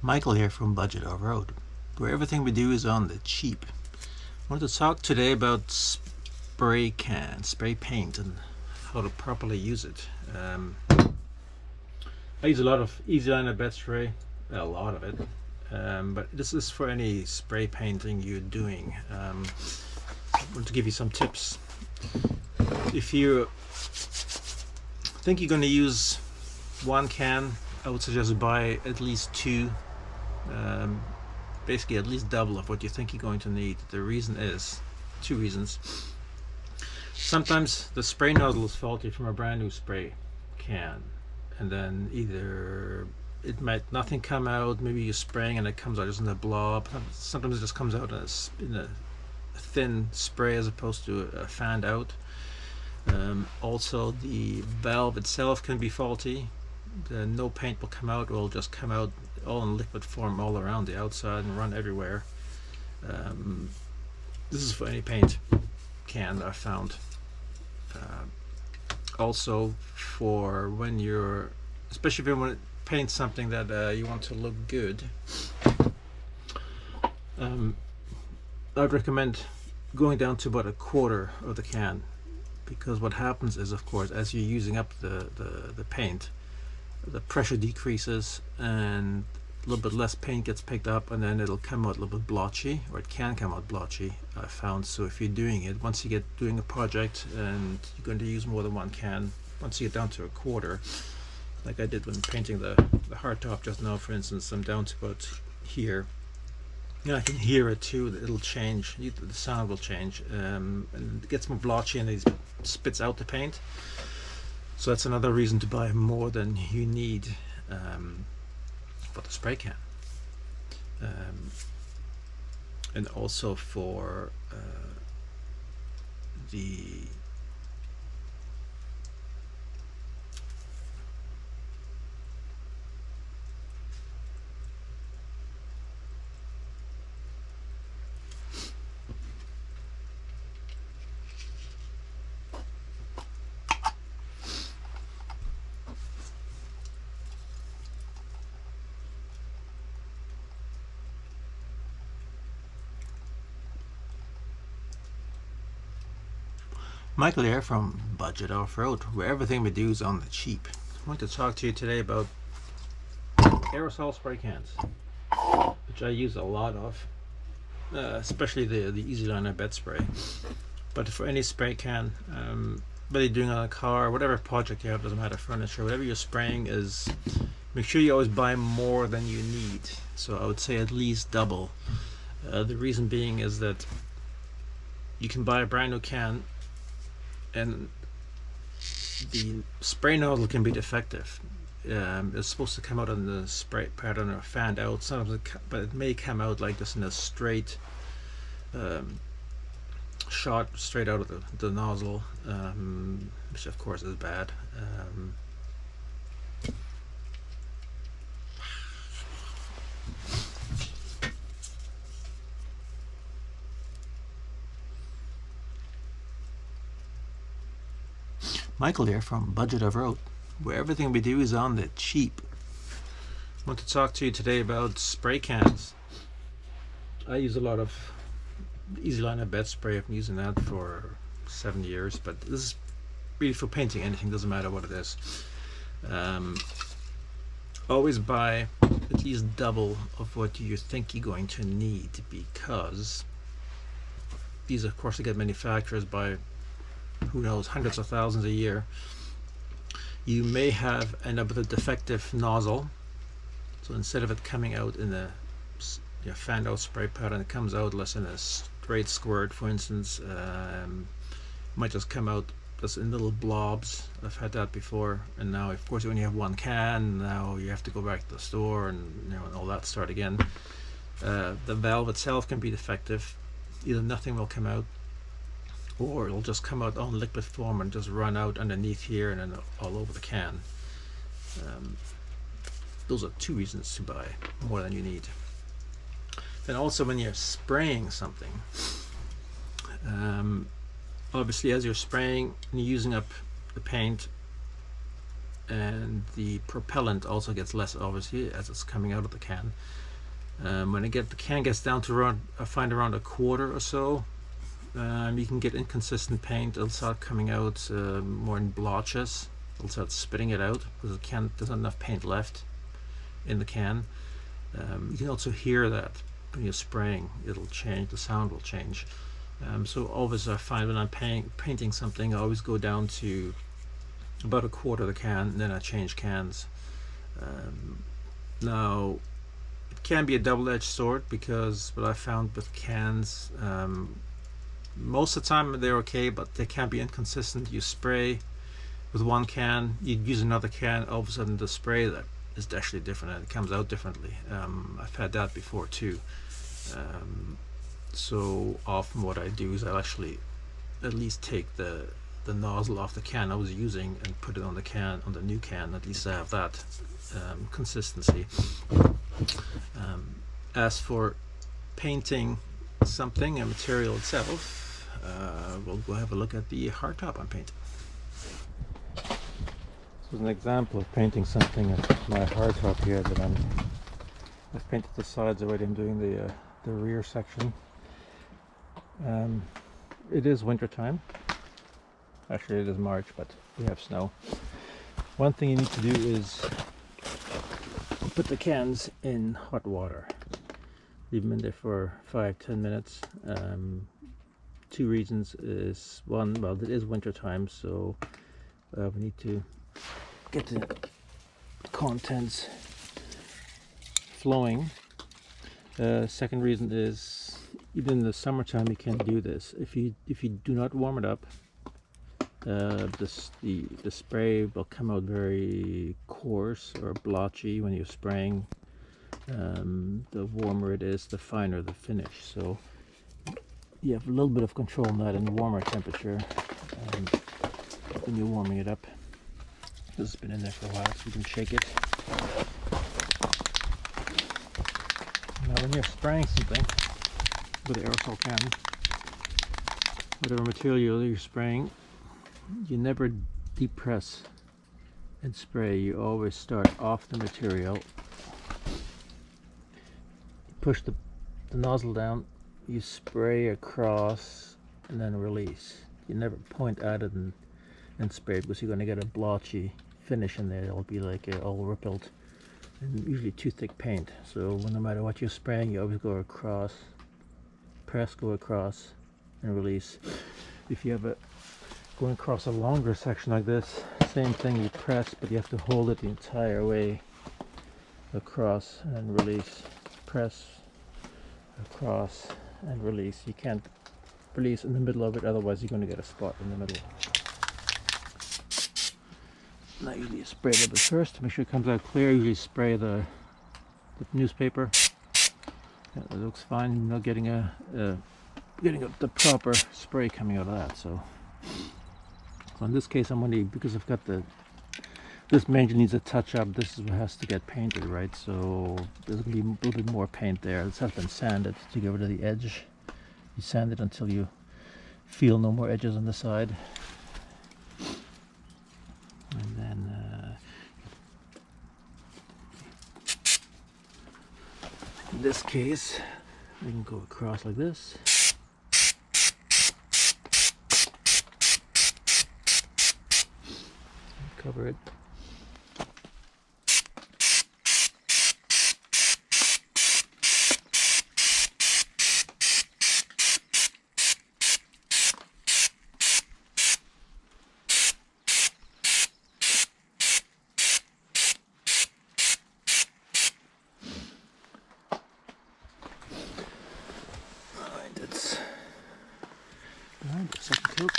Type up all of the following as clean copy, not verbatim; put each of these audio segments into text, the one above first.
Michael here from Budget Off-Road, where everything we do is on the cheap. I wanted to talk today about spray paint, and how to properly use it. I use a lot of Easy Liner bed spray, a lot of it, but this is for any spray painting you're doing. I want to give you some tips. If you think you're going to use one can, I would suggest buy at least two. Basically at least double of what you think you're going to need. The reason is two reasons. Sometimes the spray nozzle is faulty from a brand new spray can, and then either it might nothing come out, maybe you're spraying and it comes out just in a blob. Sometimes it just comes out in a thin spray as opposed to a fanned out. Also the valve itself can be faulty. No paint will come out, or it'll just come out all in liquid form all around the outside and run everywhere. This is for any paint can that I found. Also for when you're, especially if you want to paint something that you want to look good, I'd recommend going down to about a quarter of the can, because what happens is, of course, as you're using up the paint, the pressure decreases and a little bit less paint gets picked up, and then it'll come out a little bit blotchy, or it can come out blotchy, I found. So if you're doing it, once you get doing a project and you're going to use more than one can, once you get down to a quarter, like I did when painting the hardtop just now, for instance, I'm down to about here. And I can hear it too, it'll change, the sound will change, and it gets more blotchy and it spits out the paint. So that's another reason to buy more than you need for the spray can. And also for the Michael here from Budget Off-Road, where everything we do is on the cheap. I want to talk to you today about aerosol spray cans, which I use a lot of, especially the Easy Liner bed spray. But for any spray can, whether you're doing on a car, whatever project you have, doesn't matter, furniture, whatever you're spraying, is make sure you always buy more than you need. So I would say at least double. The reason being is that you can buy a brand new can and the spray nozzle can be defective. It's supposed to come out on the spray pattern or fanned out, sometimes but it may come out like this in a straight shot straight out of the nozzle, which of course is bad. Michael here from Budget Off-Road, where everything we do is on the cheap. I want to talk to you today about spray cans. I use a lot of Easy Liner bed spray. I've been using that for 7 years, but this is really for painting anything, doesn't matter what it is. Always buy at least double of what you think you're going to need, because these, of course, get manufacturers by, who knows, hundreds of thousands a year. You may end up with a defective nozzle, so instead of it coming out in a fanned out spray pattern, it comes out less in a straight squirt, for instance. It might just come out just in little blobs. I've had that before, and now of course when you have one can, now you have to go back to the store and and all that start again. The valve itself can be defective. Either nothing will come out, or it'll just come out on liquid form and just run out underneath here and then all over the can. Those are two reasons to buy more than you need. Then also when you're spraying something, obviously as you're spraying and you're using up the paint, and the propellant also gets less, obviously, as it's coming out of the can. When the can gets down to around, I find around a quarter or so, you can get inconsistent paint. It'll start coming out more in blotches. It'll start spitting it out because the can doesn't have enough paint left in the can. You can also hear that when you're spraying. It'll change, the sound will change. So always I find when I'm painting something, I always go down to about a quarter of the can, and then I change cans. Now it can be a double-edged sword, because what I found with cans, most of the time they're okay, but they can be inconsistent. You spray with one can, you use another can, all of a sudden the spray that is actually different and it comes out differently. I've had that before too. So often what I do is I'll actually at least take the nozzle off the can I was using and put it on the can, on the new can. At least I have that consistency. As for painting something, a material itself, we'll go have a look at the hardtop I'm painting. This is an example of painting something at my hardtop here that I've painted the sides already. I'm doing the rear section. It is winter time. Actually, it is March, but we have snow. One thing you need to do is put the cans in hot water. Leave them in there for 5-10 minutes. Two reasons is, one, well, it is winter time, so we need to get the contents flowing. Second reason is, even in the summertime you can't do this. If you do not warm it up, the spray will come out very coarse or blotchy when you're spraying. The warmer it is, the finer the finish. So you have a little bit of control on that in warmer temperature when you're warming it up. This has been in there for a while, so you can shake it. Now when you're spraying something with an aerosol can, whatever material you're spraying, you never depress and spray. You always start off the material, push the nozzle down, you spray across, and then release. You never point at it and spray, because you're going to get a blotchy finish in there. It'll be like all rippled, and usually too thick paint. So no matter what you're spraying, you always go across, press, go across, and release. If you have going across a longer section like this, same thing, you press, but you have to hold it the entire way across and release. Press, across, and release. You can't release in the middle of it, otherwise you're going to get a spot in the middle. Now usually you spray it a bit first to make sure it comes out clear. Usually spray the newspaper. Yeah, it looks fine. You're not getting the proper spray coming out of that. So in this case, I'm only, because I've got this major needs a touch up. This is what has to get painted, right? So there's going to be a little bit more paint there. This has been sanded to get rid of the edge. You sand it until you feel no more edges on the side. And then in this case, we can go across like this. Cover it. Second coat.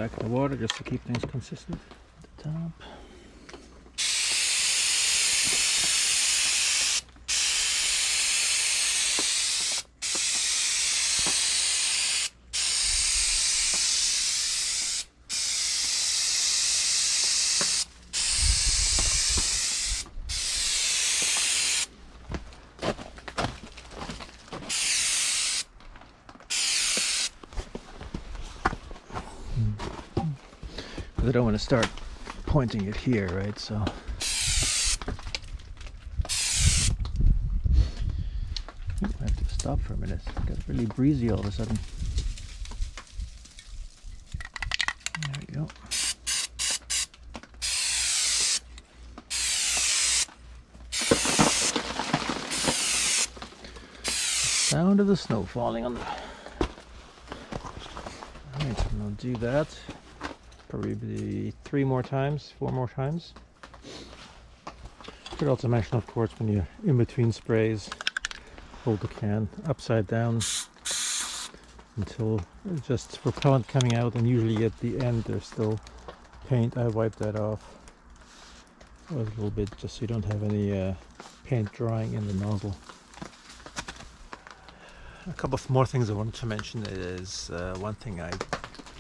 back in the water just to keep things consistent at the top. I don't want to start pointing it here, right? So I have to stop for a minute. It got really breezy all of a sudden. There we go. Sound of the snow falling on the. Alright, and I'll do that. Probably 4 more times. Could also mention, of course, when you're in between sprays, hold the can upside down until just propellant coming out, and usually at the end there's still paint. I wipe that off a little bit just so you don't have any paint drying in the nozzle. A couple of more things I wanted to mention is one thing, I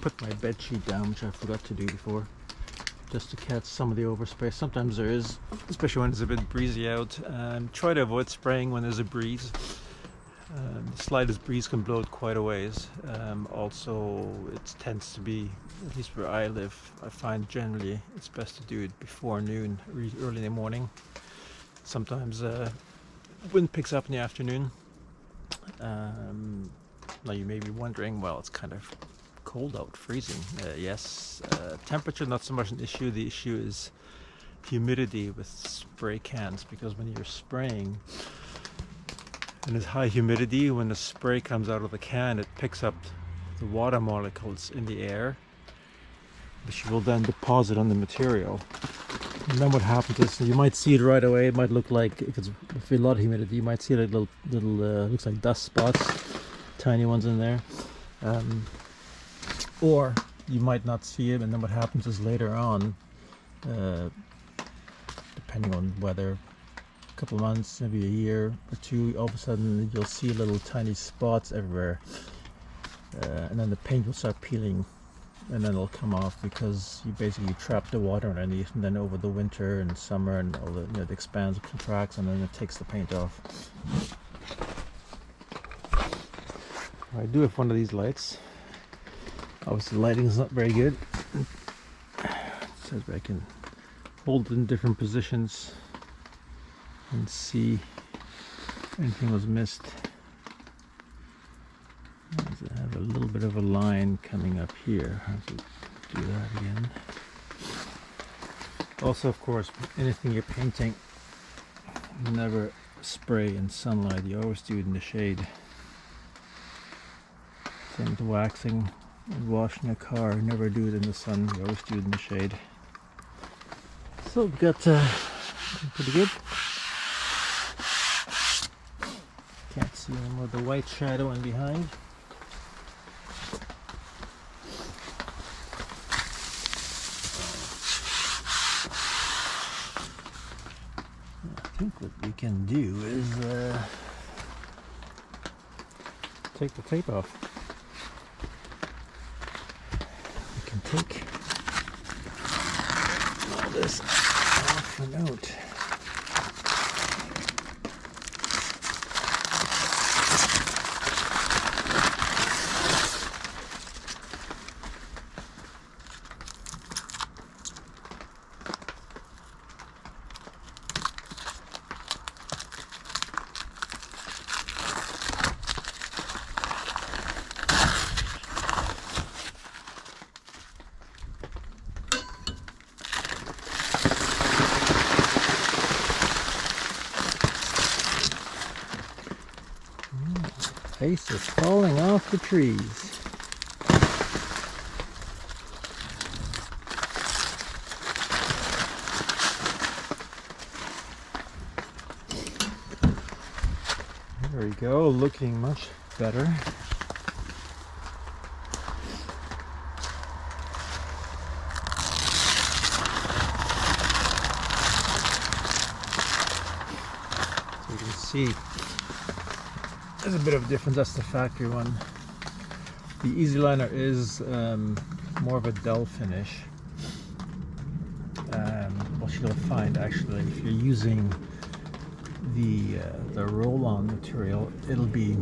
put my bed sheet down, which I forgot to do before, just to catch some of the overspray. Sometimes there is, especially when it's a bit breezy out. Try to avoid spraying when there's a breeze. The slightest breeze can blow it quite a ways. Also, it tends to be, at least where I live, I find generally it's best to do it before noon, early in the morning. Sometimes wind picks up in the afternoon. Now you may be wondering, well, it's kind of cold out, freezing. Yes, temperature not so much an issue. The issue is humidity with spray cans, because when you're spraying and there's high humidity, when the spray comes out of the can, it picks up the water molecules in the air, which you will then deposit on the material. And then what happens is, you might see it right away. It might look like, if a lot of humidity, you might see like little looks like dust spots, tiny ones in there. Or you might not see it, and then what happens is later on, depending on weather, a couple of months, maybe a year or two, all of a sudden you'll see little tiny spots everywhere, and then the paint will start peeling, and then it'll come off because you basically trap the water underneath, and then over the winter and summer and all the, it expands, it contracts, and then it takes the paint off. I do have one of these lights. Obviously the lighting is not very good. It says I can hold it in different positions and see if anything was missed. I have a little bit of a line coming up here. I have to do that again. Also, of course, anything you're painting, never spray in sunlight. You always do it in the shade. Same with waxing and washing a car. Never do it in the sun. You always do it in the shade. So we've got pretty good. Can't see anymore the white shadow in behind. I think what we can do is take the tape off. We can take all this off and out. Face is falling off the trees. There we go, looking much better. see, there's a bit of a difference. That's the factory one. The Easy Liner is more of a dull finish. What you'll find actually, if you're using the roll-on material, it'll be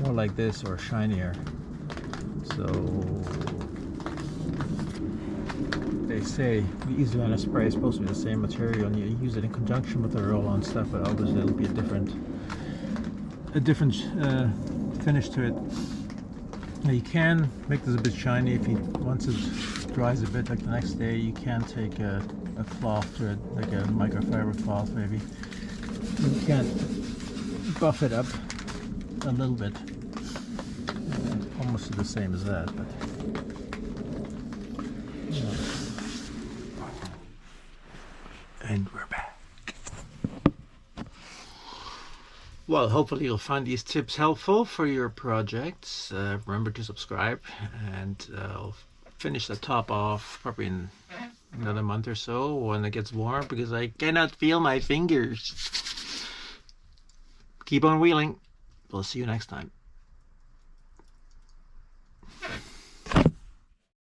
more like this or shinier. So they say the Easy Liner spray is supposed to be the same material, and you use it in conjunction with the roll-on stuff, but obviously it'll be a different finish to it. Now you can make this a bit shiny if you, once it dries a bit, like the next day, you can take a cloth to it, like a microfiber cloth maybe. You can buff it up a little bit, almost the same as that, but you know. And we're back. Well, hopefully you'll find these tips helpful for your projects. Remember to subscribe, and I'll finish the top off probably in another month or so when it gets warm, because I cannot feel my fingers. Keep on wheeling. We'll see you next time.